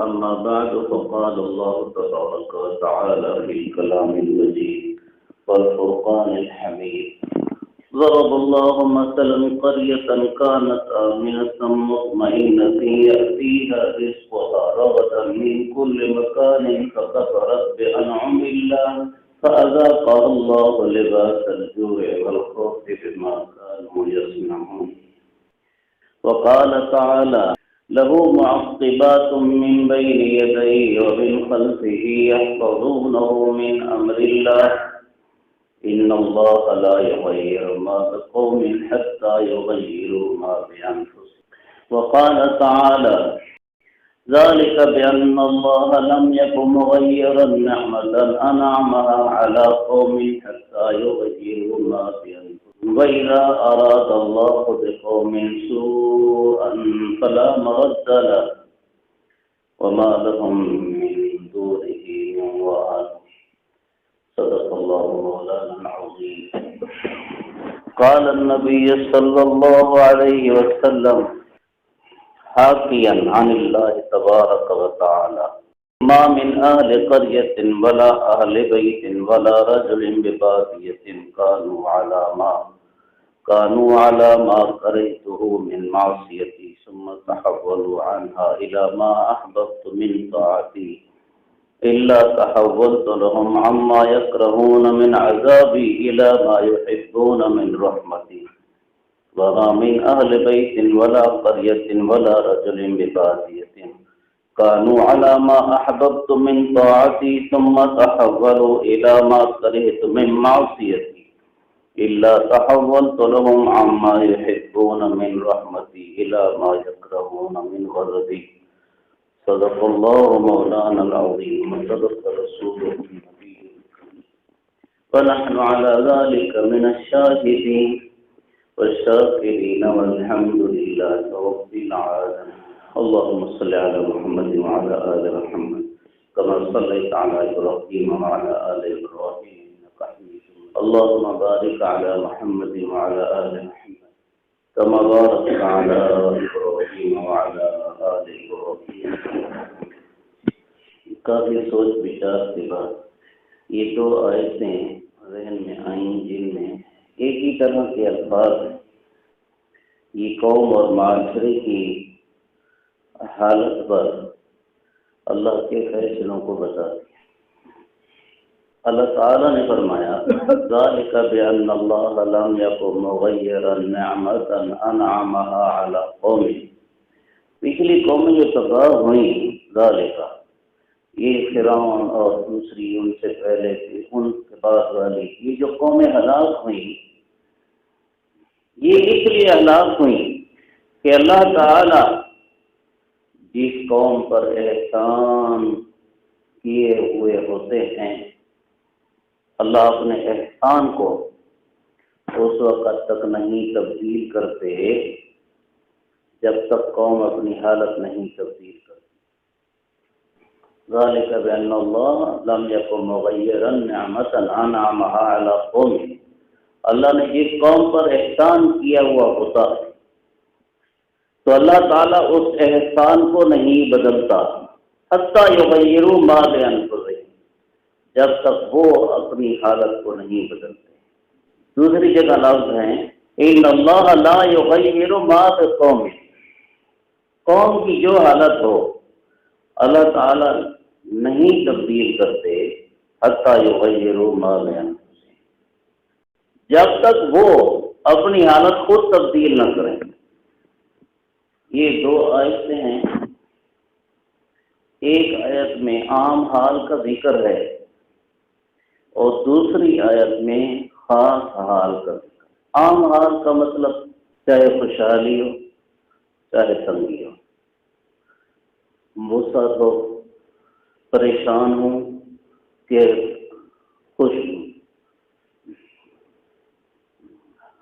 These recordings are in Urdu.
أما بعد فقال الله تبارك وتعالى في الكلام المجيد والفرقان الحميد ضرب الله مثلا قرية كانت آمنة مطمئنة يأتيها رزقها رغدا من كل مكان فكفرت بأنعم الله فأذاقها الله لباس الجوع والخوف بما كانوا يصنعون. وقال تعالى له معقبات من بين يديه ومن خلفه يحفظونه من أمر الله إن الله لا يغير ما بقوم حتى يغيروا ما بأنفسهم. وقال تعالى ذلك بأن الله لم يكن مغيرا نعمة أنعمها على قوم حتى يغيروا ما بأنفسهم وإذا أراد الله بقوم سوءا فلا مرد له وما لهم من دونه من وال. صدق الله مولانا العظيم. قال النبي صلى الله عليه وسلم حاكيا عن الله تبارك وتعالى ما من أهل قرية ولا أهل بيت ولا رجل ببادية كانوا على ما كرهته من معصيتي ثم تحولوا عنها إلى ما أحببت من طاعتي إلا تحولت لهم عما يكرهون من عذابي إلى ما يحبون من رحمتي. وما من أهل بيت ولا قرية ولا رجل ببادية كانوا على ما أحببت من طاعتي ثم تحولوا إلى ما كرهت من معصيتي إلا تحولت لهم عما يحبون من رحمتي إلى ما يكرهون من غضبي. صدق الله مولانا العظيم وصدق رسوله النبي ونحن على ذلك من الشاهدين والشاكرين والحمد لله رب العالمين. اللهم صل على محمد وعلى آل محمد كما صليت على إبراهيم وعلى آل إبراهيم إنك حميد مجيد. اللهم بارك على محمد وعلى آل محمد كما باركت على إبراهيم وعلى آل إبراهيم. کافی سوچ بچار کے بعد یہ دو آیتیں ذہن میں آئیں جن میں ایک ہی طرح کے الفاظ ہیں. یہ قوم اور معاشرے کی حالت پر اللہ کے فیصلوں کو بتا دیا. اللہ تعالیٰ نے فرمایا ذالک بأن اللہ لم یکن مغیرا نعمة انعمها على قوم. پچھلی قومیں جو تباہ ہوئیں ذالک یہ فرعون اور دوسری ان سے پہلے تھی ان کے بعد والی یہ جو قومیں ہلاک ہوئیں یہ اس لیے ہلاک ہوئیں کہ اللہ تعالی جس قوم پر احسان کیے ہوئے ہوتے ہیں اللہ اپنے احسان کو اس وقت تک نہیں تبدیل کرتے جب تک قوم اپنی حالت نہیں تبدیل کرتی. ذالک بأن اللہ لم یکن مغیرا نعمة انعمها على قوم. اللہ نے جس قوم پر احسان کیا ہوا ہوتا ہے تو اللہ تعالیٰ اس احسان کو نہیں بدلتا حتی یغیروا ما بانفسہم جب تک وہ اپنی حالت کو نہیں بدلتے. دوسری جگہ لفظ ہیں ان اللہ لا یغیر ما بقوم. قوم کی جو حالت ہو اللہ تعالیٰ نہیں تبدیل کرتے حتی یغیروا ما بانفسہم جب تک وہ اپنی حالت خود تبدیل نہ کریں. یہ دو آیتیں ہیں. ایک آیت میں عام حال کا ذکر ہے اور دوسری آیت میں خاص حال کا ذکر. عام حال کا مطلب چاہے خوشحالی ہو چاہے تنگی ہو، وسعت ہو، پریشان ہو کہ خوش ہو،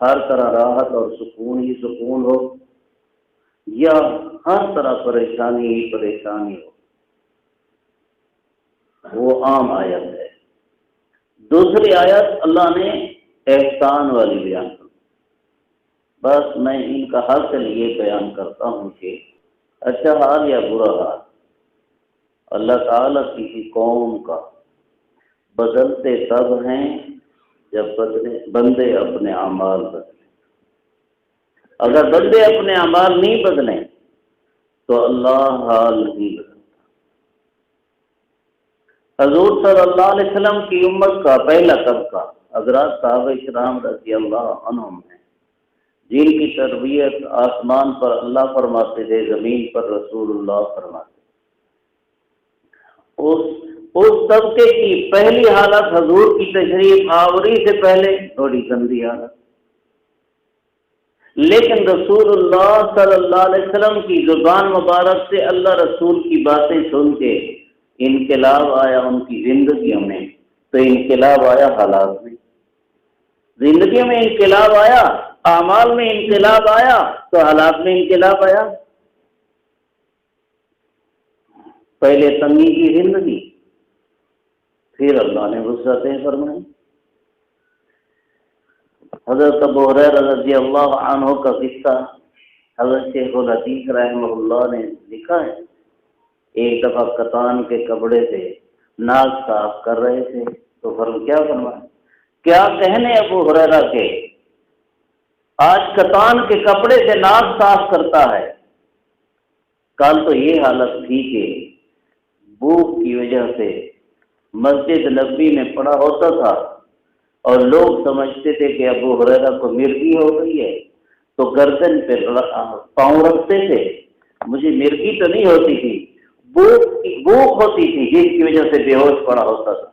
ہر طرح راحت اور سکون ہی سکون ہو یا ہر طرح پریشانی ہی پریشانی ہو، وہ عام آیت ہے. دوسری آیت اللہ نے احسان والی بیان کی. بس میں ان کا حاصل یہ بیان کرتا ہوں کہ اچھا حال یا برا حال اللہ تعالیٰ کسی قوم کا بدلتے تب ہیں جب بندے اپنے اعمال بدلیں۔ اگر بندے اپنے اعمال نہیں بدلیں تو اللہ حال نہیں بدلتا۔ حضور صلی اللہ علیہ وسلم کی امت کا پہلا طبقہ حضرات صحابہ کرام رضی اللہ عنہم ہیں، جن کی تربیت آسمان پر اللہ فرماتے تھے، زمین پر رسول اللہ فرماتے۔ اس طبقے کی پہلی حالت حضور کی تشریف آوری سے پہلے تھوڑی گندی حالت، لیکن رسول اللہ صلی اللہ علیہ وسلم کی زبان مبارک سے اللہ رسول کی باتیں سن کے انقلاب آیا ان کی زندگیوں میں، تو انقلاب آیا حالات میں، زندگی میں انقلاب آیا، اعمال میں انقلاب آیا تو حالات میں انقلاب آیا۔ پہلے تنگی کی زندگی، پھر اللہ نے وسعتیں فرمائی۔ حضرت ابو ہریرہ رضی اللہ عنہ کا قصہ حضرت شیخ الحدیث رحمہ اللہ نے لکھا ہے۔ ایک دفعہ کتان کے کپڑے سے ناک صاف کر رہے تھے تو کیا فرمایا، کیا کہنے ابو ہریرہ کے، آج کتان کے کپڑے سے ناک صاف کرتا ہے، کل تو یہ حالت تھی کہ بھوک کی وجہ سے مسجد نبوی میں پڑا ہوتا تھا اور لوگ سمجھتے تھے کہ ابو ہریرہ کو مرگی ہو گئی ہے تو گردن پہ پاؤں رکھتے تھے۔ مجھے مرگی تو نہیں ہوتی تھی، بھوک ہوتی تھی جس کی وجہ سے بے ہوش پڑا ہوتا تھا۔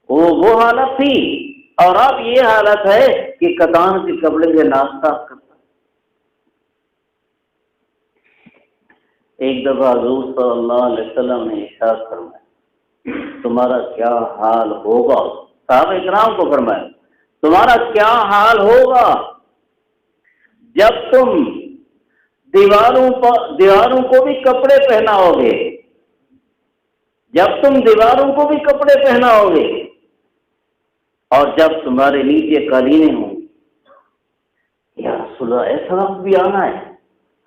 وہ حالت تھی، اور اب یہ حالت ہے کہ کتان کے کپڑے سے ناک صاف کرتا۔ ایک دفعہ حضور صلی اللہ علیہ وسلم نے ارشاد فرمایا، تمہارا کیا حال ہوگا، صحابہ کرام کو فرمایا تمہارا کیا حال ہوگا جب تم دیواروں کو بھی کپڑے پہناؤ گے، جب تم دیواروں کو بھی کپڑے پہناؤ گے اور جب تمہارے نیچے قالینیں ہوں گی۔ یا رسول اللہ ایسا وقت بھی آنا ہے؟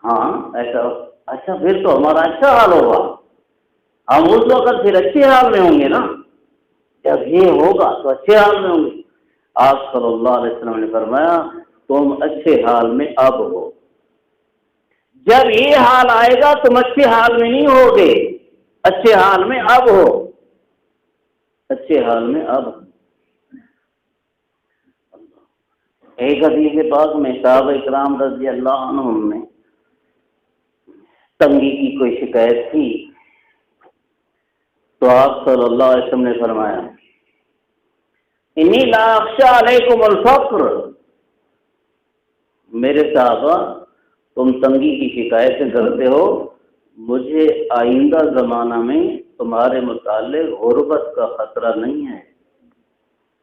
ہاں ایسا، اچھا پھر تو ہمارا اچھا حال ہوگا، ہم اس وقت پھر اچھے حال میں ہوں گے نا، جب یہ ہوگا تو اچھے حال میں ہوں گے۔ آپ صلی اللہ علیہ وسلم نے فرمایا تم اچھے حال میں اب ہو، جب یہ حال آئے گا تم اچھے حال میں نہیں ہوگے، اچھے حال میں اب ہو، اچھے حال میں اب۔ ایک حدیث پاک میں صحابہ کرام رضی اللہ عنہم نے تنگی کی کوئی شکایت تھی تو آپ صلی اللہ علیہ وسلم نے فرمایا انی لا اخشى علیکم الفقر، میرے صحابہ تم تنگی کی شکایتیں کرتے ہو، مجھے آئندہ زمانہ میں تمہارے متعلق غربت کا خطرہ نہیں ہے،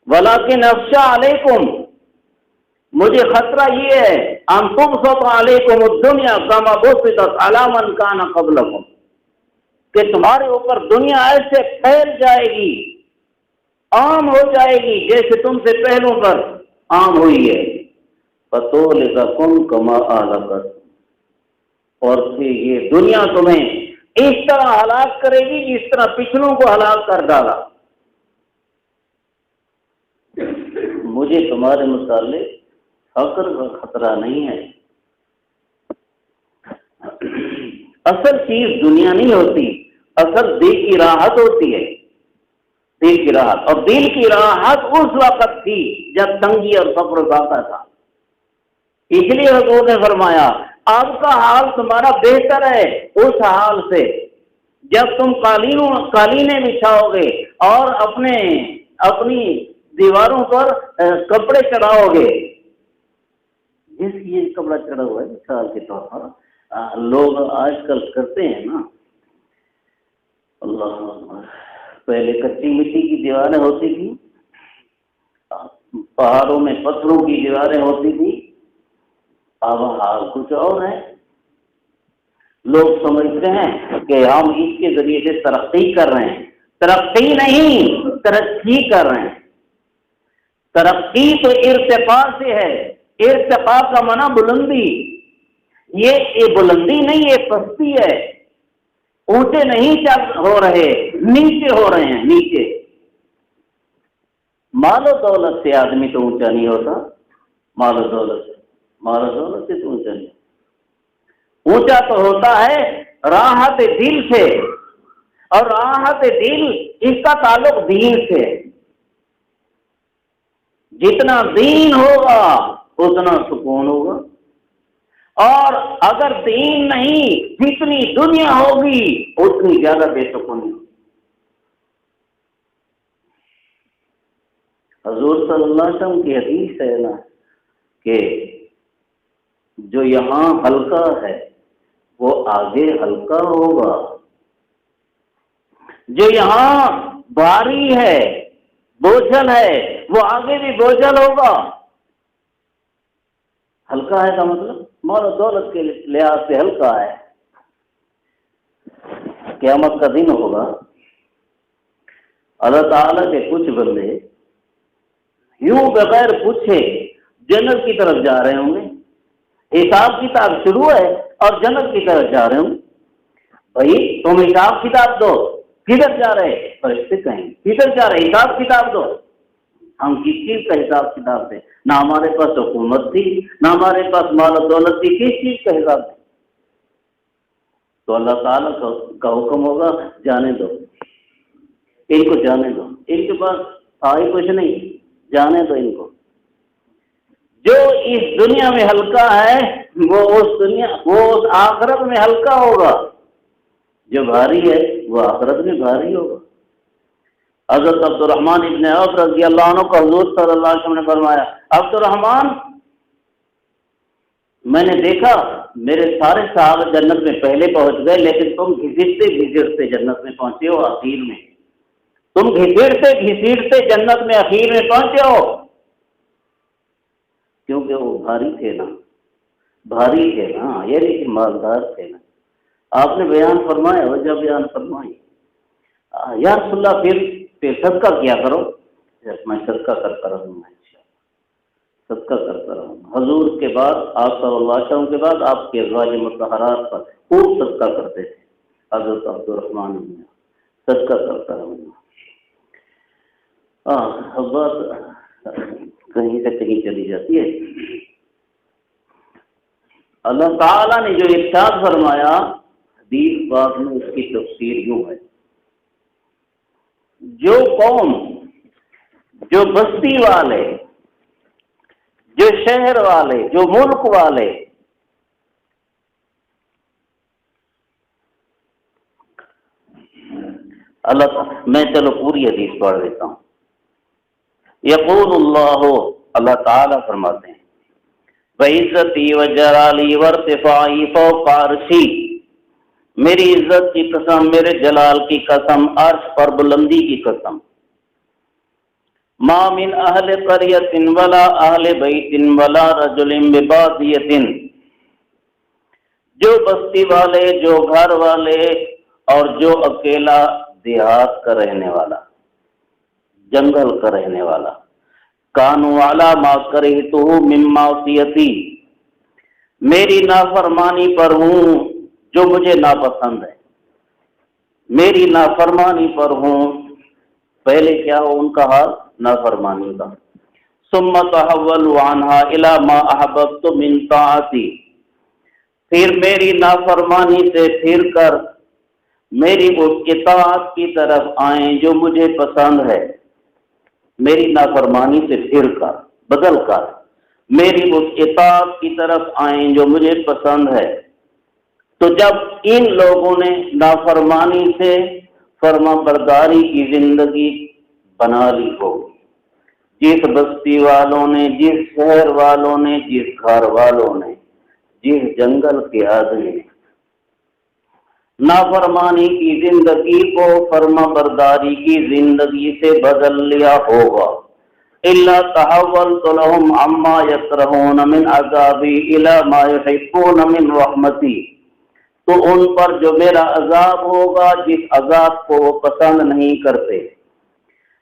ولیکن اخشى علیکم، مجھے خطرہ یہ ہے ان تبسط علیکم الدنیا کما بسطت علی من کان قبلکم، کہ تمہارے اوپر دنیا ایسے پھیل جائے گی، عام ہو جائے گی جیسے تم سے پہلوں پر عام ہوئی ہے، فتہلککم کما اہلکت، اور پھر یہ دنیا تمہیں اس طرح ہلاک کرے گی جس طرح پچھلوں کو ہلاک کر ڈالا۔ مجھے تمہارے متعلق فقر کا خطرہ نہیں ہے۔ اصل چیز دنیا نہیں ہوتی، اصل دل کی راحت ہوتی ہے، دل کی راحت، اور دل کی راحت اس وقت تھی جب تنگی اور فقر باقی تھا۔ اس لیے حضور نے فرمایا آپ کا حال تمہارا بہتر ہے اس حال سے جب تم قالینیں بچھاؤ گے اور اپنی دیواروں پر کپڑے چڑھاؤ گے۔ جس یہ کپڑا چڑھا ہوا ہے مثال کے طور پر لوگ آج کل کرتے ہیں نا، اللہ، پہلے کچی مٹی کی دیواریں ہوتی تھی، پہاڑوں میں پتھروں کی دیواریں ہوتی تھی، اب حال کچھ اور ہے۔ لوگ سمجھتے ہیں کہ ہم اس کے ذریعے سے ترقی کر رہے ہیں، ترقی نہیں، ترقی کر رہے ہیں۔ ترقی تو ارتفاع سے ہے، ارتفاع کا معنی بلندی، یہ بلندی نہیں، یہ پستی ہے۔ اونچے نہیں ہو رہے، نیچے ہو رہے ہیں، نیچے۔ مال و دولت سے آدمی تو اونچا نہیں ہوتا، مال و دولت سے تو اونچا نہیں، اونچا تو ہوتا ہے راحت دل سے، اور راحت دل اس کا تعلق دین سے۔ جتنا دین ہوگا اتنا سکون ہوگا، اور اگر دین نہیں، جتنی دنیا ہوگی اتنی زیادہ بے سکونی۔ حضور صلی اللہ علیہ وسلم کی حدیث ہے نا کہ جو یہاں ہلکا ہے وہ آگے ہلکا ہوگا، جو یہاں بھاری ہے، بوجھل ہے، وہ آگے بھی بوجھل ہوگا۔ ہلکا ہے کا مطلب مال و دولت کے لحاظ سے ہلکا ہے۔ قیامت کا دن ہوگا، اللہ تعالیٰ کے کچھ بندے یوں بغیر پوچھے جنت کی طرف جا رہے ہوں گے، حساب کتاب شروع ہے اور جنت کی طرف جا رہے ہوں۔ بھائی تم حساب کتاب دو، کدھر جا رہے؟ فرشتے کہیں کدھر جا رہے؟ حساب کتاب دو۔ ہم کس چیز کا حساب کتاب دیں؟ نہ ہمارے پاس حکومت تھی، نہ ہمارے پاس مال و دولت تھی، کس چیز کا حساب دیں؟ تو اللہ تعالیٰ کا حکم ہوگا جانے دو، ان کو جانے دو، ان کے پاس آئی کچھ نہیں، جانے دو ان کو۔ جو اس دنیا میں ہلکا ہے وہ اس آخرت میں ہلکا ہوگا، جو بھاری ہے وہ آخرت میں بھاری ہوگا۔ حضرت عبد الرحمن ابن عوف رضی اللہ عنہ کو حضور صلی اللہ علیہ وسلم نے فرمایا، عبد الرحمن میں نے دیکھا میرے سارے صحابہ جنت میں پہلے پہنچ گئے، لیکن تم گھسیٹتے جنت میں پہنچے ہو اخیر میں، تم گھسیٹتے جنت میں اخیر میں پہنچے ہو، کیونکہ وہ بھاری تھے نا، یہ نہیں کہ مالدار تھے نا۔ آپ نے بیان فرمایا، وجہ بیان فرمائی، یا رسول اللہ پھر صدقہ کیا کرو۔ میں صدقہ کرتا رہوں گا، صدقہ کرتا رہوں گا۔ حضور کے بعد، آپ صلی اللہ علیہ وسلم کے بعد آپ کے ازواج مطہرات پر خوب صدقہ کرتے تھے حضرت عبد الرحمن بن، صدقہ کرتا رہوں گا۔ بات کہیں سے کہیں چلی جاتی ہے۔ اللہ تعالیٰ نے جو ارشاد فرمایا حدیث بات میں، اس کی تفسیر یوں ہے، جو قوم، جو بستی والے، جو شہر والے، جو ملک والے میں چلو پوری حدیث پڑھ دیتا ہوں۔ یقول اللہ تعالیٰ فرماتے ہیں، وَعِزَّتِي وَجَلَالِي وَارْتِفَاعِي فَوْقَ عَرْشِي، میری عزت کی قسم، میرے جلال کی قسم، عرش پر بلندی کی قسم، ما من اہل قریۃ ولا اہل بیت ولا رجل ببادیۃ، جو بستی والے، جو گھر والے، اور جو اکیلا دیہات کا رہنے والا، جنگل کا رہنے والا، کانوا علی ما کرہتہ من معصیتی، میری نافرمانی پر ہوں جو مجھے ناپسند ہے، میری نافرمانی پر ہوں۔ پہلے کیا ہو ان کا حال؟ نافرمانی کا۔ ثم تحولوا عنها الى ما احببت من طاعتی، پھر میری نافرمانی سے پھر کر میری اس اطاعت کی طرف آئیں جو مجھے پسند ہے، میری نافرمانی سے پھر کر، بدل کر، میری اس اطاعت کی طرف آئیں جو مجھے پسند ہے۔ تو جب ان لوگوں نے نافرمانی سے فرما برداری کی زندگی بنا لی ہوگی، جس بستی والوں نے، جس شہر والوں نے، جس گھر والوں نے، جس جنگل کے آدمی نے نافرمانی کی زندگی کو فرما برداری کی زندگی سے بدل لیا ہوگا، إِلَّا تَحَوَّلْتُ لَهُمْ عَمَّا يَكْرَهُونَ مِنْ عَذَابِي إِلَى مَا يُحِبُّونَ مِنْ رَحْمَتِي، تو ان پر جو میرا عذاب ہوگا، جس عذاب کو وہ پسند نہیں کرتے،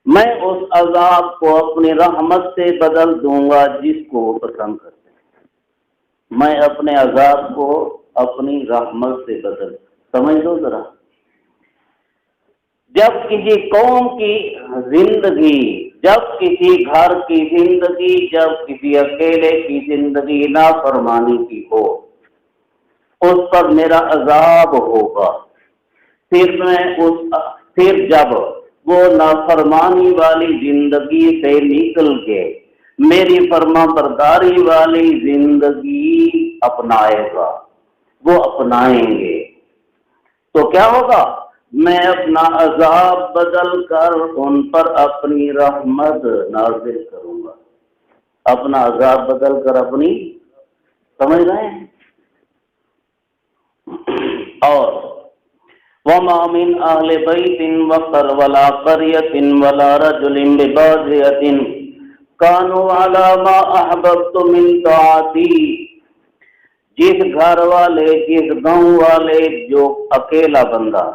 میں اس عذاب کو اپنی رحمت سے بدل دوں گا جس کو وہ پسند کرتے ہیں۔ میں اپنے عذاب کو اپنی رحمت سے بدل، سمجھ لو ذرا، جب کسی قوم کی زندگی، جب کسی گھر کی زندگی، جب کسی اکیلے کی زندگی نافرمانی کی ہو، اس پر میرا عذاب ہوگا۔ پھر جب وہ نافرمانی والی زندگی سے نکل کے میری فرما برداری والی زندگی اپنائے گا، وہ اپنائیں گے، تو کیا ہوگا؟ میں اپنا عذاب بدل کر ان پر اپنی رحمت نازل کروں گا۔ اپنا عذاب بدل کر اپنی، سمجھ رہے ہیں؟ اور وَمَا مِنْ أَهْلِ بَيْتٍ وَلَا قَرْيَةٍ وَلَا رَجُلٍ بِبَادِيَةٍ كَانُوا عَلَى مَا أَحْبَبْتُ مِنْ طَاعَتِي، جس گھر والے، جس گاؤں والے، جو اکیلا بندہ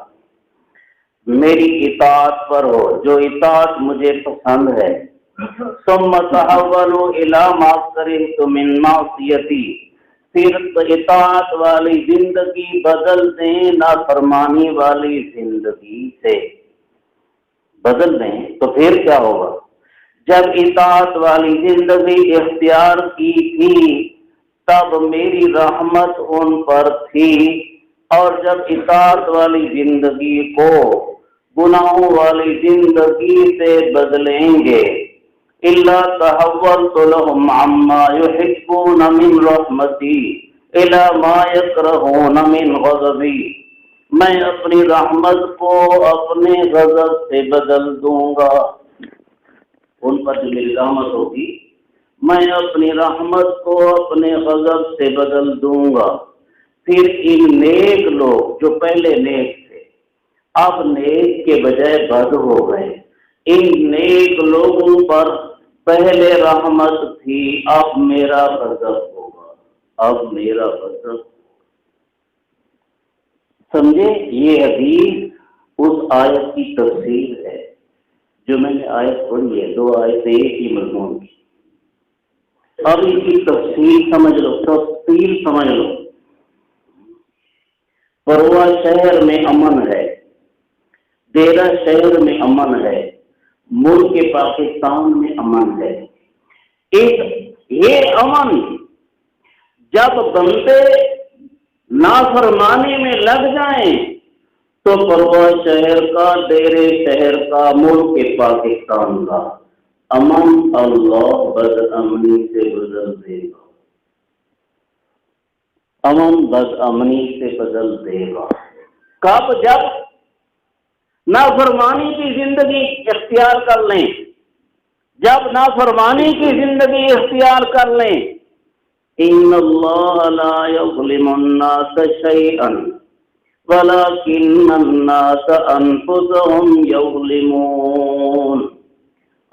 میری اطاعت پر ہو، جو اطاعت مجھے پسند ہے، ثُمَّ تَحَوَّلُوا إِلَى مَا كَرِهْتُ مِنْ مَعْصِيَتِي، پھر اطاعت والی زندگی بدل دیں نافرمانی والی زندگی سے، بدل دیں، تو پھر کیا ہوگا؟ جب اطاعت والی زندگی اختیار کی تھی تب میری رحمت ان پر تھی، اور جب اطاعت والی زندگی کو گناہوں والی زندگی سے بدلیں گے، إِلَّا تَحَوَّلْتُ لَهُمْ عَمَّا يُحِبُّونَ مِنْ رَحْمَتِي إِلَى مَا يَكْرَهُونَ مِنْ غَضَبِي، میں اپنی رحمت کو اپنے غضب سے بدل دوں گا۔ ان پر جو میری رحمت ہوگی، میں اپنی رحمت کو اپنے غضب سے بدل دوں گا۔ پھر ان نیک لوگ جو پہلے نیک تھے اب نیک کے بجائے بد ہو گئے، ان نیک لوگوں پر پہلے رحمت تھی، اب میرا غضب ہوگا، اب میرا غضب۔ سمجھے؟ یہ حدیث اس آیت کی تفسیر ہے جو میں نے آیت پڑھی ہے، 2 آیتیں ایک ہی مضمون کی۔ اب اس کی تفصیل سمجھ لو، تفصیل سمجھ لو۔ پروا شہر میں امن ہے، دیرہ شہر میں امن ہے، ملک پاکستان میں امن ہے۔ یہ امن جب بندے نافرمانی میں لگ جائیں تو پروا شہر کا، ڈیرے شہر کا، ملک پاکستان کا امن اللہ بد امنی سے بدل دے گا، امن بد امنی سے بدل دے گا۔ کب؟ جب نافرمانی کی زندگی اختیار کر لیں، جب نافرمانی کی زندگی اختیار کر لیں۔ ان اللہ لا یظلم الناس شیئا ولکن الناس انفسهم یظلمون،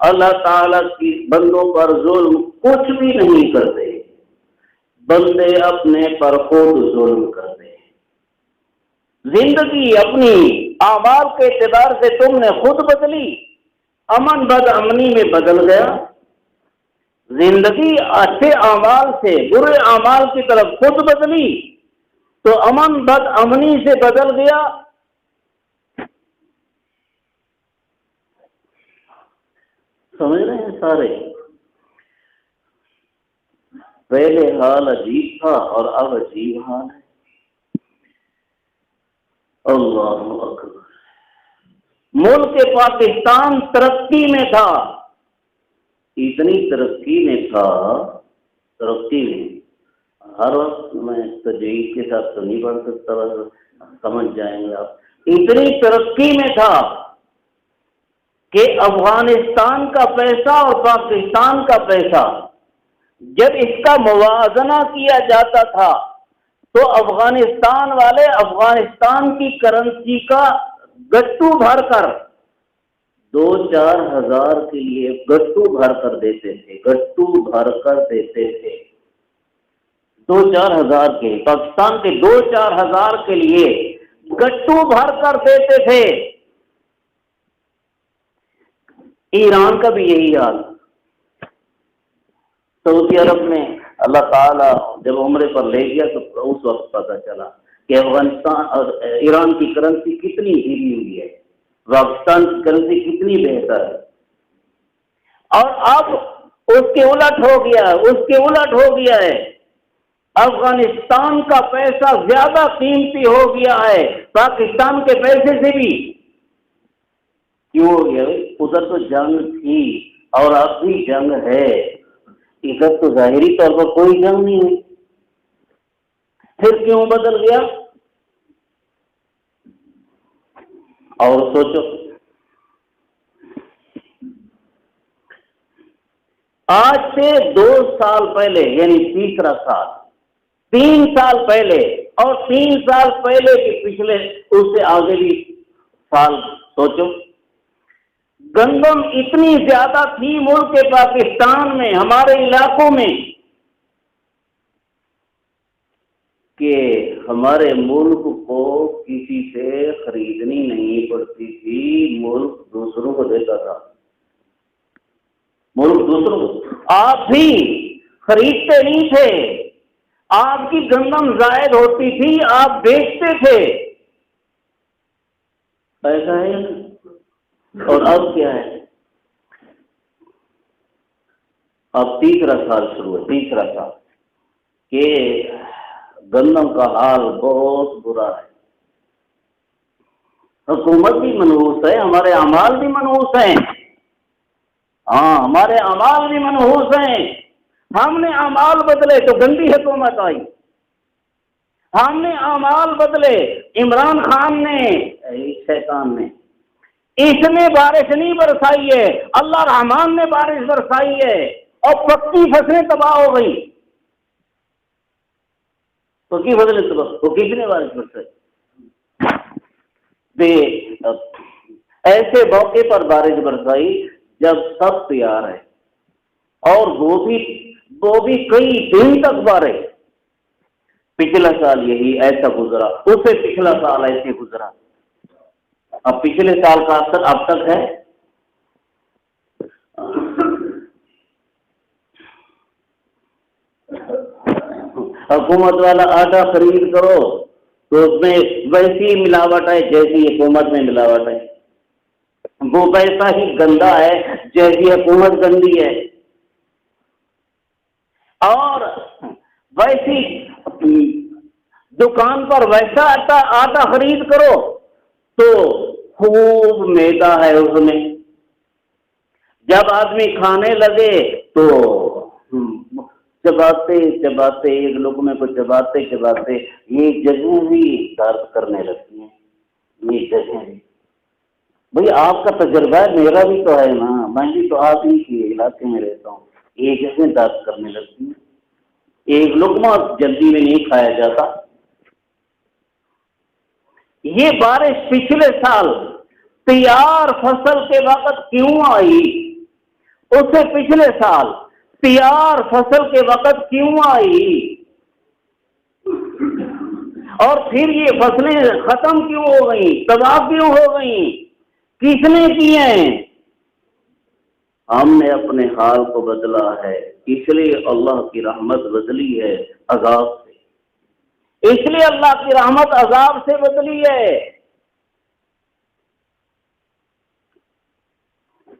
اللہ تعالیٰ کی بندوں پر ظلم کچھ بھی نہیں کرتے، بندے اپنے پر خود ظلم کرتے۔ زندگی اپنی اعمال کے اعتبار سے تم نے خود بدلی، امن بد امنی میں بدل گیا۔ زندگی اچھے اعمال سے برے اعمال کی طرف خود بدلی تو امن بد امنی سے بدل گیا۔ سمجھ رہے ہیں سارے؟ پہلے حال عجیب تھا اور اب عجیب حال ہے۔ اللہ اکبر۔ ملک پاکستان ترقی میں تھا، اتنی ترقی میں تھا، ترقی میں ہر وقت میں تجوید کے ساتھ تو نہیں پڑھ سکتا، سمجھ جائیں گے آپ۔ اتنی ترقی میں تھا کہ افغانستان کا پیسہ اور پاکستان کا پیسہ جب اس کا موازنہ کیا جاتا تھا تو افغانستان والے افغانستان کی کرنسی کا گٹو بھر کر 2-4 ہزار کے لیے گٹو بھر کر دیتے تھے، گٹو بھر کر دیتے تھے 2-4 ہزار کے، پاکستان کے 2-4 ہزار کے لیے گٹو بھر کر دیتے تھے۔ ایران کا بھی یہی حال۔ سعودی عرب نے اللہ تعالیٰ جب عمرے پر لے گیا تو اس وقت پتہ چلا کہ افغانستان اور ایران کی کرنسی کتنی ہلی ہوئی ہے۔ پاکستان کی کرنسی کتنی بہتر ہے، اور اب اس کے الٹ ہو گیا ہے، افغانستان کا پیسہ زیادہ قیمتی ہو گیا ہے پاکستان کے پیسے سے بھی۔ کیوں ہو گیا؟ ادھر تو جنگ تھی اور اب بھی جنگ ہے، ادھر تو ظاہری طور پر کوئی جنگ نہیں ہوئی، پھر کیوں بدل گیا؟ اور سوچو، آج سے 2 سال پہلے، یعنی تیسرا سال، 3 سال پہلے، اور 3 سال پہلے کے پچھلے اس سے آگے بھی سال سوچو، گندم اتنی زیادہ تھی ملک پاکستان میں، ہمارے علاقوں میں، کہ ہمارے ملک کو کسی سے خریدنی نہیں پڑتی تھی، ملک دوسروں کو دیتا تھا، ملک دوسروں کو۔ آپ بھی خریدتے نہیں تھے، آپ کی گندم زائد ہوتی تھی، آپ بیچتے تھے، ایسا ہے۔ اور اب کیا ہے؟ اب تیسرا سال شروع ہے، تیسرا سال، کہ گندم کا حال بہت برا ہے، حکومت بھی منحوس ہے، ہمارے اعمال بھی منحوس ہیں، ہاں ہمارے اعمال بھی منحوس ہیں۔ ہم نے اعمال بدلے تو گندی حکومت آئی، ہم نے اعمال بدلے، عمران خان نے، شیطان نے، اس نے بارش نہیں برسائی ہے، اللہ رحمان نے بارش برسائی ہے، اور پکی فصلیں تباہ ہو گئی۔ پکی فصلیں تباہ، تو کس نے بارش برسائی؟ ایسے موقع پر بارش برسائی جب سب تیار ہے، اور وہ بھی کئی دن تک بارش۔ پچھلا سال یہی ایسا گزرا، اس سے پچھلا سال ایسے گزرا، اب پچھلے سال کا اثر اب تک ہے۔ حکومت والا آٹا خرید کرو تو اس میں ویسی ملاوٹ ہے جیسی حکومت میں ملاوٹ ہے، وہ ویسا ہی گندا ہے جیسی حکومت گندی ہے، اور ویسی دکان پر ویسا آٹا خرید کرو تو خوب میدا ہے اس میں، جب آدمی کھانے لگے تو چباتے چباتے، ایک لقمے کو چباتے چباتے یہ جگہیں بھی درد کرنے لگتی ہیں، یہ جگہیں بھی۔ بھئی آپ کا تجربہ ہے، میرا بھی تو ہے نا، میں بھی تو آپ ہی کے علاقے میں رہتا ہوں، یہ جگہیں درد کرنے لگتی ہیں، ایک لقمہ جلدی میں نہیں کھایا جاتا۔ یہ بارش پچھلے سال تیار فصل کے وقت کیوں آئی؟ اس سے پچھلے سال تیار فصل کے وقت کیوں آئی؟ اور پھر یہ فصلیں ختم کیوں ہو گئیں، تباہ کیوں ہو گئیں؟ کس نے کیے ہیں؟ ہم نے اپنے حال کو بدلا ہے، اس لیے اللہ کی رحمت بدلی ہے عذاب سے، اس لیے اللہ کی رحمت عذاب سے بدلی ہے۔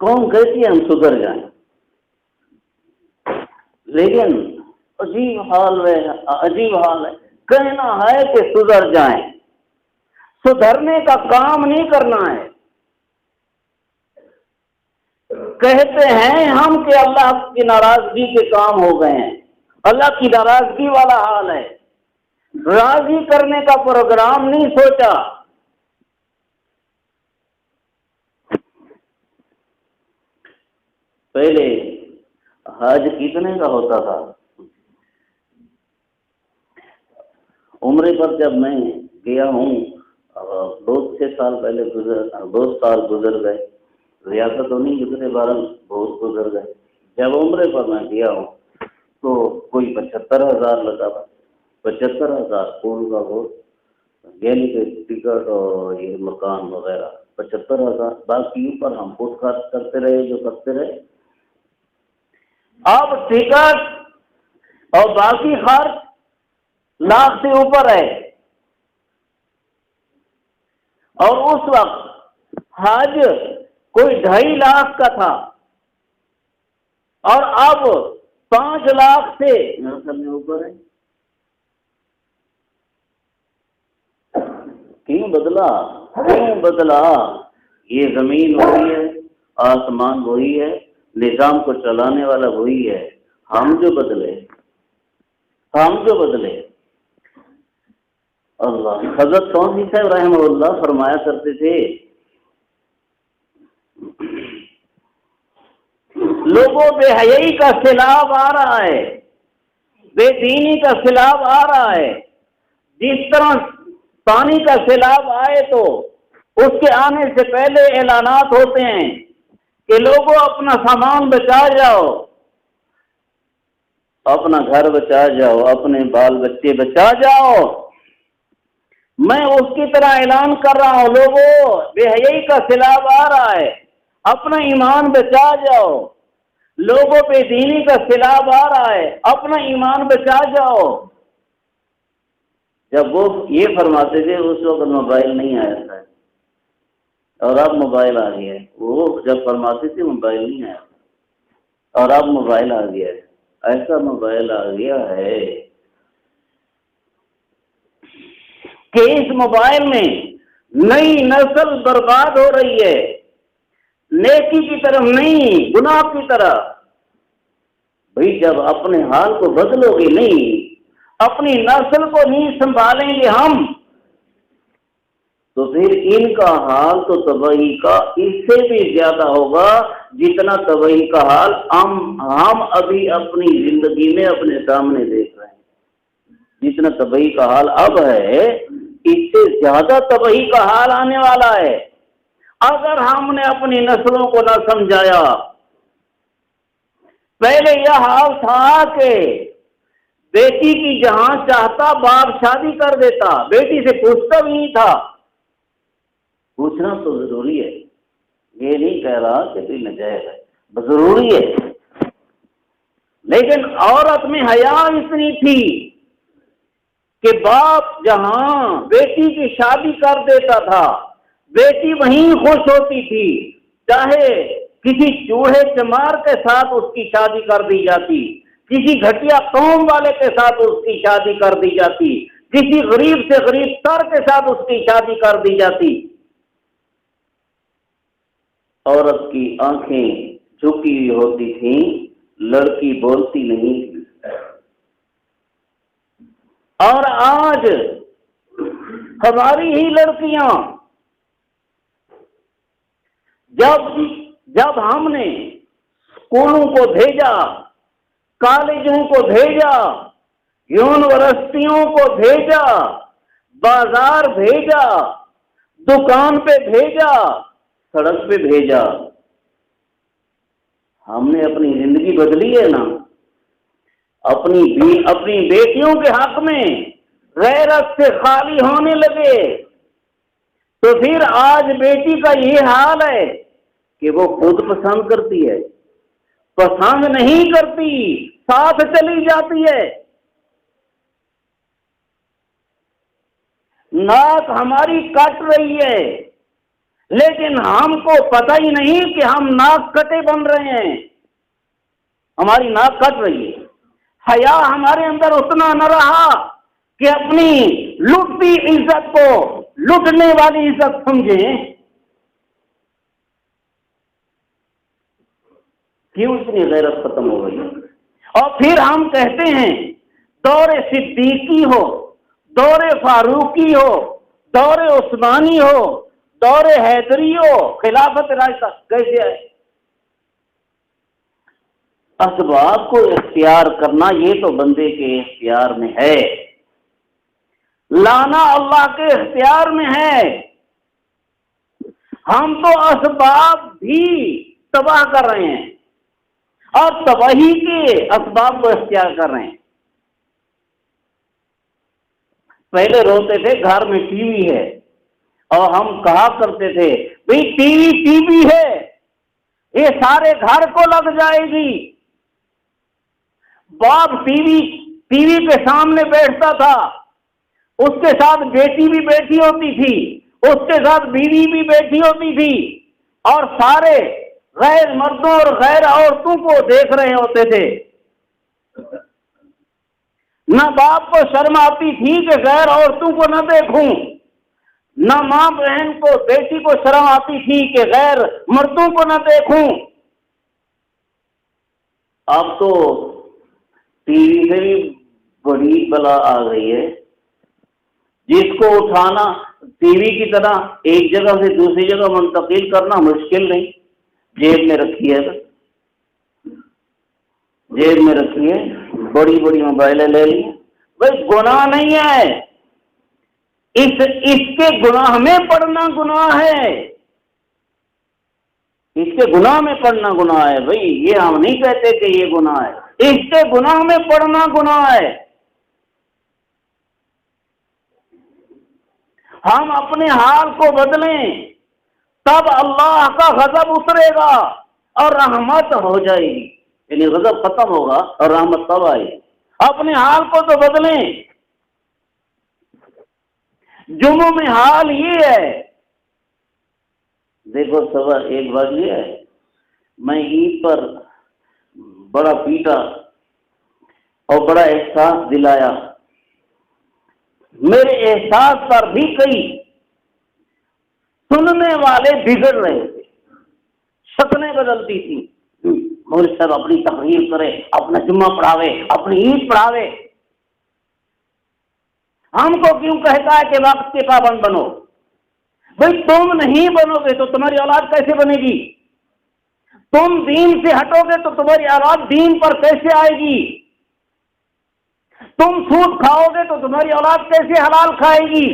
کون کہتی ہے ہم سدھر جائیں، لیکن عجیب حال ہے، کہنا ہے کہ سدھر جائیں، سدھرنے کا کام نہیں کرنا ہے۔ کہتے ہیں ہم کہ اللہ کی ناراضگی کے کام ہو گئے ہیں، اللہ کی ناراضگی والا حال ہے، راضی کرنے کا پروگرام نہیں سوچا۔ پہلے حج کتنے کا ہوتا تھا؟ عمرے پر جب میں گیا ہوں 2-6 سال پہلے 2 سال گزر گئے، زیادہ تو نہیں گزرے، بہرحال بہت گزر گئے۔ جب عمرے پر میں گیا ہوں تو کوئی 75,000 لگا تھا، 75,000 پول کا وہ، یعنی کہ ٹکٹ اور یہ مکان وغیرہ 75,000، باقی اوپر ہم خود خرچ کرتے رہے جو کرتے رہے۔ اب ٹکٹ اور باقی خرچ لاکھ سے اوپر ہے، اور اس وقت حج کوئی 2.5 لاکھ کا تھا اور اب 5 لاکھ سے اوپر ہے. کیوں بدلا؟ یہ زمین وہی ہے، آسمان وہی ہے، نظام کو چلانے والا وہی ہے. ہم جو بدلے. اللہ. حضرت چودھری صاحب رحمہ اللہ فرمایا کرتے تھے لوگوں بے حیائی کا سیلاب آ رہا ہے، بے دینی کا سیلاب آ رہا ہے. جس طرح پانی کا سیلاب آئے تو اس کے آنے سے پہلے اعلانات ہوتے ہیں کہ لوگوں اپنا سامان بچا جاؤ، اپنا گھر بچا جاؤ، اپنے بال بچے بچا جاؤ. میں اس کی طرح اعلان کر رہا ہوں، لوگوں بے حیائی کا سیلاب آ رہا ہے، اپنا ایمان بچا جاؤ. لوگوں بے دینی کا سیلاب آ رہا ہے، اپنا ایمان بچا جاؤ. جب وہ یہ فرماتے تھے اس وقت موبائل نہیں آیا تھا، اور اب موبائل آ گیا ہے. وہ جب فرماتے تھے موبائل نہیں آیا تھا، اور اب موبائل آ گیا ہے. ایسا موبائل آ گیا ہے کہ اس موبائل میں نئی نسل برباد ہو رہی ہے، نیکی کی طرف نہیں، گناہ کی طرف. بھئی جب اپنے حال کو بدلو گے نہیں، اپنی نسل کو نہیں سنبھالیں گے ہم، تو پھر ان کا حال تو تباہی کا اس سے بھی زیادہ ہوگا جتنا تباہی کا حال ہم ابھی اپنی زندگی میں اپنے سامنے دیکھ رہے ہیں. جتنا تباہی کا حال اب ہے اس سے زیادہ تباہی کا حال آنے والا ہے اگر ہم نے اپنی نسلوں کو نہ سمجھایا. پہلے یہ حال تھا کہ بیٹی کی جہاں چاہتا باپ شادی کر دیتا، بیٹی سے پوچھتا بھی نہیں تھا. پوچھنا تو ضروری ہے، یہ نہیں کہہ رہا کہ کوئی ناجائز ہے، ضروری ہے. لیکن عورت میں حیا اتنی تھی کہ باپ جہاں بیٹی کی شادی کر دیتا تھا بیٹی وہیں خوش ہوتی تھی، چاہے کسی چوہے چمار کے ساتھ اس کی شادی کر دی جاتی، کسی گھٹیا قوم والے کے ساتھ اس کی شادی کر دی جاتی، کسی غریب سے غریب تر کے ساتھ اس کی شادی کر دی جاتی. عورت کی آنکھیں جھکی ہوئی ہوتی تھیں، لڑکی بولتی نہیں تھی. اور آج ہماری ہی لڑکیاں جب ہم نے اسکولوں کو بھیجا، کالجوں کو بھیجا، یونیورسٹیوں کو بھیجا، بازار بھیجا، دکان پہ بھیجا، سڑک پہ بھیجا، ہم نے اپنی زندگی بدلی ہے نا. اپنی بیٹیوں کے حق میں غیرت سے خالی ہونے لگے تو پھر آج بیٹی کا یہ حال ہے کہ وہ خود پسند کرتی ہے، پسند نہیں کرتی، ساتھ چلی جاتی ہے. ناک ہماری کٹ رہی ہے لیکن ہم کو پتہ ہی نہیں کہ ہم ناک کٹے بن رہے ہیں. ہماری ناک کٹ رہی ہے. حیا ہمارے اندر اتنا نہ رہا کہ اپنی لٹتی عزت کو لٹنے والی عزت سمجھیں. کیوں اتنی غیرت ختم ہو گئی؟ اور پھر ہم کہتے ہیں دور صدیقی ہو، دور فاروقی ہو، دور عثمانی ہو، دور حیدری ہو، خلافت راشدہ. کیسے ہے؟ اسباب کو اختیار کرنا یہ تو بندے کے اختیار میں ہے، لانا اللہ کے اختیار میں ہے. ہم تو اسباب بھی تباہ کر رہے ہیں اور تباہی کے اسباب کو اختیار کر رہے ہیں. پہلے روتے تھے گھر میں ٹی وی ہے اور ہم کہا کرتے تھے بھئی ٹی وی ہے یہ سارے گھر کو لگ جائے گی. باپ ٹی وی کے سامنے بیٹھتا تھا، اس کے ساتھ بیٹی بھی بیٹھی ہوتی تھی، اس کے ساتھ بیوی بھی بیٹھی ہوتی تھی اور سارے غیر مردوں اور غیر عورتوں کو دیکھ رہے ہوتے تھے. نہ باپ کو شرم آتی تھی کہ غیر عورتوں کو نہ دیکھوں، نہ ماں بہن کو بیٹی کو شرم آتی تھی کہ غیر مردوں کو نہ دیکھوں. اب تو ٹی وی سے بھی بڑی بلا آ گئی ہے، جس کو اٹھانا ٹی وی کی طرح ایک جگہ سے دوسری جگہ منتقل کرنا مشکل نہیں، جیب میں رکھی ہے، جیب میں رکھی ہے، بڑی بڑی موبائلیں لے لی. بھائی گناہ نہیں ہے، اس کے گناہ میں پڑنا گناہ ہے، اس کے گناہ میں پڑنا گناہ ہے. بھائی یہ ہم نہیں کہتے کہ یہ گناہ ہے، اس کے گناہ میں پڑنا گناہ ہے. ہم اپنے حال کو بدلیں تب اللہ کا غضب اترے گا اور رحمت ہو جائے گی، یعنی غضب ختم ہوگا اور رحمت تب آئے گی. اپنے حال کو تو بدلیں. جمعوں میں حال یہ ہے، دیکھو سوال ایک بات یہ ہے، میں عید پر بڑا پیٹا اور بڑا احساس دلایا، میرے احساس پر بھی کئی سننے والے بگڑ رہے تھے، شکلیں بدلتی تھی. مولوی صاحب اپنی تقریر کرے، اپنا جمعہ پڑھاوے، اپنی عید پڑھاوے، ہم کو کیوں کہتا ہے کہ وقت کے پابند بنو؟ بھائی تم نہیں بنو گے تو تمہاری اولاد کیسے بنے گی؟ تم دین سے ہٹو گے تو تمہاری اولاد دین پر کیسے آئے گی؟ تم سود کھاؤ گے تو تمہاری اولاد کیسے حلال کھائے گی؟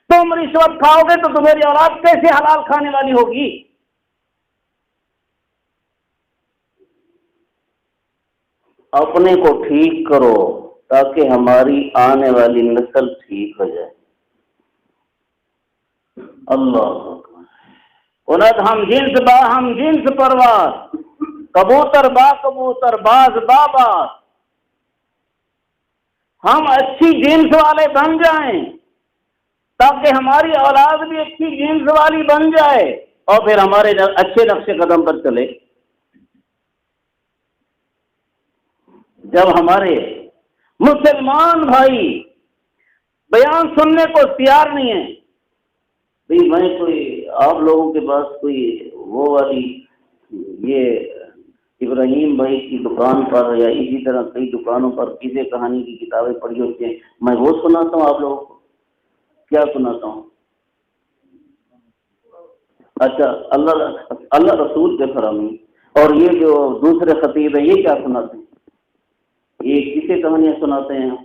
تم رشوت کھاؤ گے تو تمہاری اولاد کیسے حلال کھانے والی ہوگی؟ اپنے کو ٹھیک کرو تاکہ ہماری آنے والی نسل ٹھیک ہو جائے. اللہ اکبر. ہم جنس پرواز، کبوتر با کبوتر، باز با باز. ہم اچھی جنس والے بن جائیں تاکہ ہماری اولاد بھی اچھی جنس والی بن جائے اور پھر ہمارے اچھے نقش قدم پر چلے. جب ہمارے مسلمان بھائی بیان سننے کو تیار نہیں ہیں، بھائی میں کوئی آپ لوگوں کے پاس کوئی وہ والی یہ ابراہیم بھائی کی دکان پر یا اسی طرح کئی دکانوں پر قصے کہانی کی کتابیں پڑھی ہوتی ہیں، میں وہ سناتا ہوں آپ لوگوں کو. کیا سناتا ہوں؟ اچھا اللہ رسول کے فرامین. اور یہ جو دوسرے خطیب ہیں یہ کیا سناتے ہیں؟ یہ کسے کہانیاں سناتے ہیں.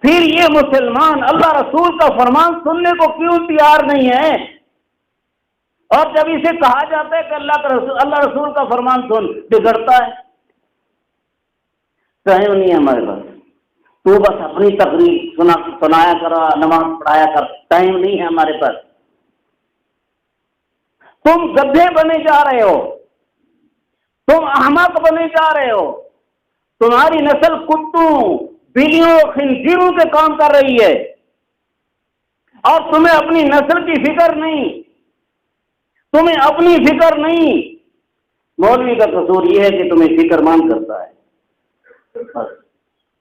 پھر یہ مسلمان اللہ رسول کا فرمان سننے کو کیوں تیار نہیں ہے؟ اور جب اسے کہا جاتا ہے کہ اللہ رسول کا فرمان سن، بگڑتا ہے. ٹائم نہیں ہے ہمارے پاس، تو بس اپنی تقریر سنایا کر، نماز پڑھایا کر، ٹائم نہیں ہے ہمارے پاس. تم گدھے بنے جا رہے ہو، تم احمق بنے جا رہے ہو، تمہاری نسل کتوں، بلیوں، خنزیروں کے کام کر رہی ہے اور تمہیں اپنی نسل کی فکر نہیں، تمہیں اپنی فکر نہیں. مولوی کا قصور یہ ہے کہ تمہیں فکر مند کرتا ہے، بس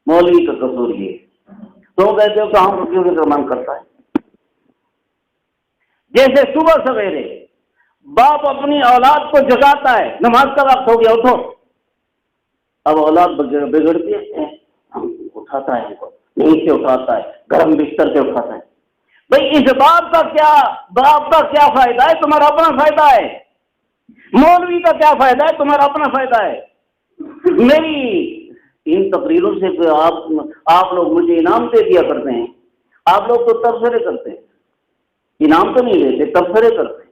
مولوی کا قصور یہ. تو کہتے ہو کہ ہم کو کیوں فکر مند کرتا ہے؟ جیسے صبح سویرے باپ اپنی اولاد کو جگاتا ہے، نماز کا وقت ہو گیا اٹھو. اب اولاد بگڑتی ہے، اٹھاتا ہے، نیند سے اٹھاتا ہے، گرم بستر سے اٹھاتا ہے. بھائی اس باپ کا کیا فائدہ ہے؟ تمہارا اپنا فائدہ ہے. مولوی کا کیا فائدہ ہے؟ تمہارا اپنا فائدہ ہے. میری ان تقریروں سے آپ لوگ مجھے انعام دے دیا کرتے ہیں. آپ لوگ تو تبصرے کرتے ہیں، انعام تو نہیں لیتے، تبصرے کرتے ہیں.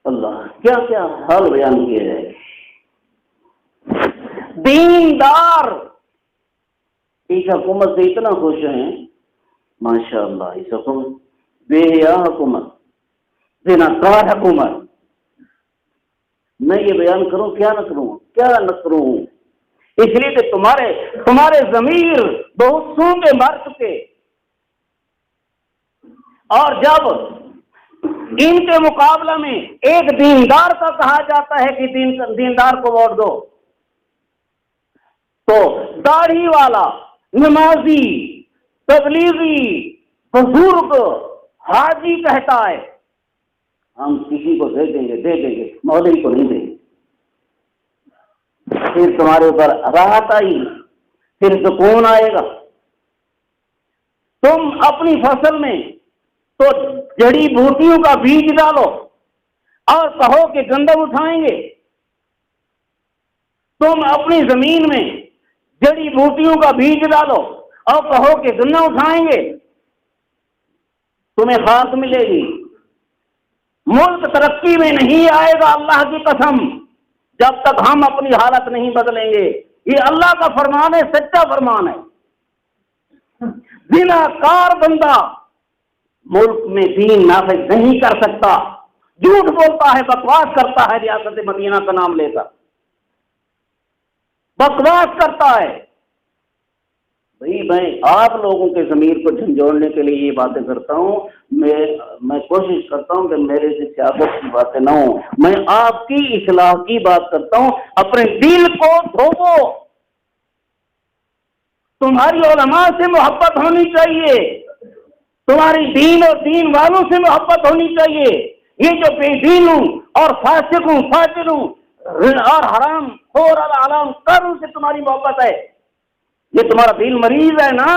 اللہ کیا کیا حال بیان کیا جائے. دیندار اس حکومت سے اتنا خوش ہیں، ماشاء اللہ. اس حکومت بے حیا حکومت، زناکار حکومت. میں یہ بیان کروں کیا نہ کروں، کیا نہ کروں. اس لیے کہ تمہارے ضمیر بہت سونگے مر چکے، اور جب ان کے مقابلہ میں ایک دیندار کا کہا جاتا ہے کہ دیندار کو ووٹ دو، تو داڑھی والا، نمازی، تبلیغی، بزرگ، حاجی کہتا ہے ہم کسی کو دے دیں گے، مولوی کو نہیں دیں گے۔ پھر تمہارے اوپر راحت آئی، پھر سکون آئے گا۔ تم اپنی فصل میں تو جڑی بوٹیوں کا بیج ڈالو اور کہو کہ گندم اٹھائیں گے، تم اپنی زمین میں جڑی بوٹیوں کا بیج ڈالو اور کہو کہ گنا اٹھائیں گے، تمہیں خاص ملے گی۔ ملک ترقی میں نہیں آئے گا اللہ کی قسم جب تک ہم اپنی حالت نہیں بدلیں گے۔ یہ اللہ کا فرمان ہے، سچا فرمان ہے۔ زناکار بندہ ملک میں دین نافذ نہیں کر سکتا، جھوٹ بولتا ہے، بکواس کرتا ہے، ریاست مدینہ کا نام لے کر بکواس کرتا ہے۔ بھائی میں آپ لوگوں کے ضمیر کو جھنجھوڑنے کے لیے یہ باتیں کرتا ہوں، میں کوشش کرتا ہوں کہ میرے سے سیاست کی باتیں نہ ہوں، میں آپ کی اصلاح کی بات کرتا ہوں۔ اپنے دل کو دھوو، تمہاری علماء سے محبت ہونی چاہیے، تمہاری دین اور دین والوں سے محبت ہونی چاہیے۔ یہ جو بے دینوں اور فاسقوں، فاجروں اور حرام خور اور علام کروں سے تمہاری محبت ہے، یہ تمہارا دل مریض ہے نا،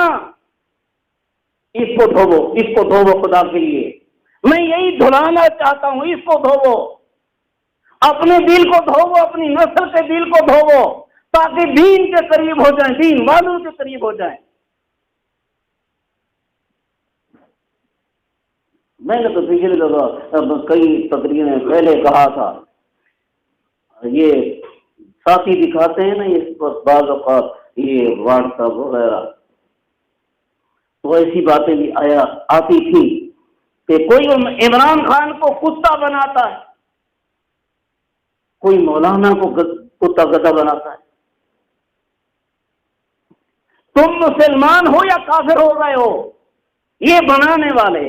اس کو دھوو خدا کے لیے۔ میں یہی دھلانا چاہتا ہوں، اس کو دھوو، اپنے دل کو دھوو، اپنی نسل کے دل کو دھوو، تاکہ دین کے قریب ہو جائیں، دین والوں کے قریب ہو جائیں۔ میں نے تو پچھلے دفعہ کئی تقریریں پہلے کہا تھا، یہ ساتھی دکھاتے ہیں نا اس پر بعض اوقات یہ واٹس ایپ وغیرہ، تو ایسی باتیں بھی آتی تھی کہ کوئی عمران خان کو کتا بناتا ہے، کوئی مولانا کو کتا گدھا بناتا ہے۔ تم مسلمان ہو یا کافر ہو گئے ہو، یہ بنانے والے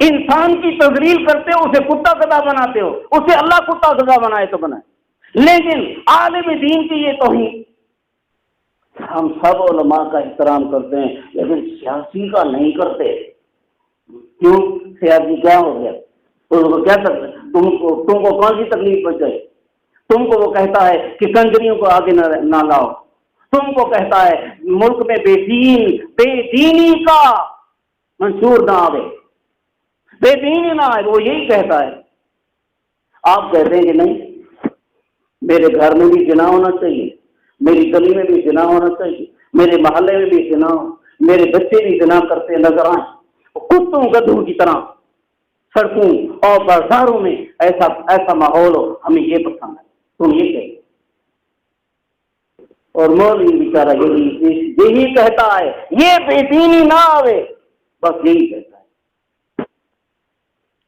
انسان کی تذلیل کرتے ہو، اسے کتا گدھا بناتے ہو، اسے اللہ کتا گدھا بنائے تو بنائے، لیکن عالم دین کی یہ توہین۔ ہم سب علماء کا احترام کرتے ہیں لیکن سیاسی کا نہیں کرتے۔ کیوں؟ سیاسی کیا ہو گیا؟ اس کو کیا کرتے؟ تم کو کون سی تکلیف پہنچائی؟ تم کو وہ کہتا ہے کہ کنجریوں کو آگے نہ لاؤ، تم کو کہتا ہے ملک میں بے دینی کا منشور نہ آئے، بے دینی نہ آئے، وہ یہی کہتا ہے۔ آپ کہتے ہیں کہ نہیں، میرے گھر میں بھی زنا ہونا چاہیے، میری گلی میں بھی زنا ہونا چاہیے، میرے محلے میں بھی زنا ہو، میرے بچے بھی زنا کرتے نظر آئیں، کتوں گدھوں کی طرح سڑکوں اور بازاروں میں ایسا ماحول ہو، ہمیں یہ پسند ہے، تم یہ کہتے۔ اور مولوی بیچارہ یہی کہتا ہے، یہ بے دینی نہ آوے، بس یہی کہتا ہے۔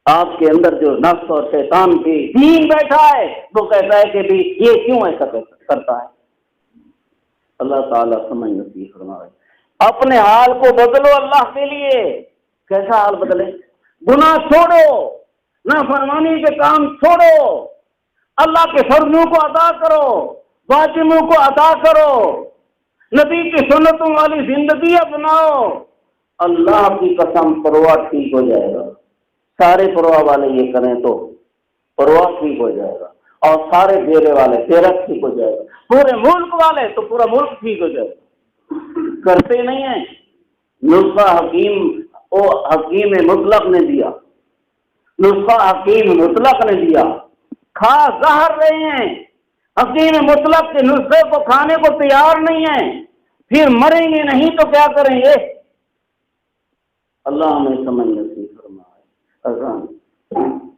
آپ کے اندر جو نفس اور شیطان بھی دین بیٹھا ہے، وہ کہتا ہے کہ بھی یہ کیوں ایسا کرتا ہے۔ اللہ تعالیٰ سمجھ نصیب فرمائے۔ اپنے حال کو بدلو اللہ کے لیے۔ کیسا حال بدلے؟ گناہ چھوڑو، نافرمانی کے کام چھوڑو، اللہ کے فرضوں کو ادا کرو، واجبوں کو ادا کرو، نبی کی سنتوں والی زندگی اپناؤ۔ اللہ کی قسم پرواہ ٹھیک ہو جائے گا۔ سارے پرواہ والے یہ کریں تو پرواہ ٹھیک ہو جائے گا، اور سارے ڈیرے والے ڈیرا ٹھیک ہو جائے گا، پورے ملک والے تو پورا ملک ٹھیک ہو جائے گا۔ کرتے نہیں ہیں۔ نسخہ حکیم مطلق نے دیا، نسخہ حکیم مطلق نے دیا، کھا زہر رہے ہیں، حکیم مطلق کے نسخے کو کھانے کو تیار نہیں ہیں، پھر مریں گے نہیں تو کیا کریں گے؟ اللہ ہمیں سمجھ نصیب فرمائے۔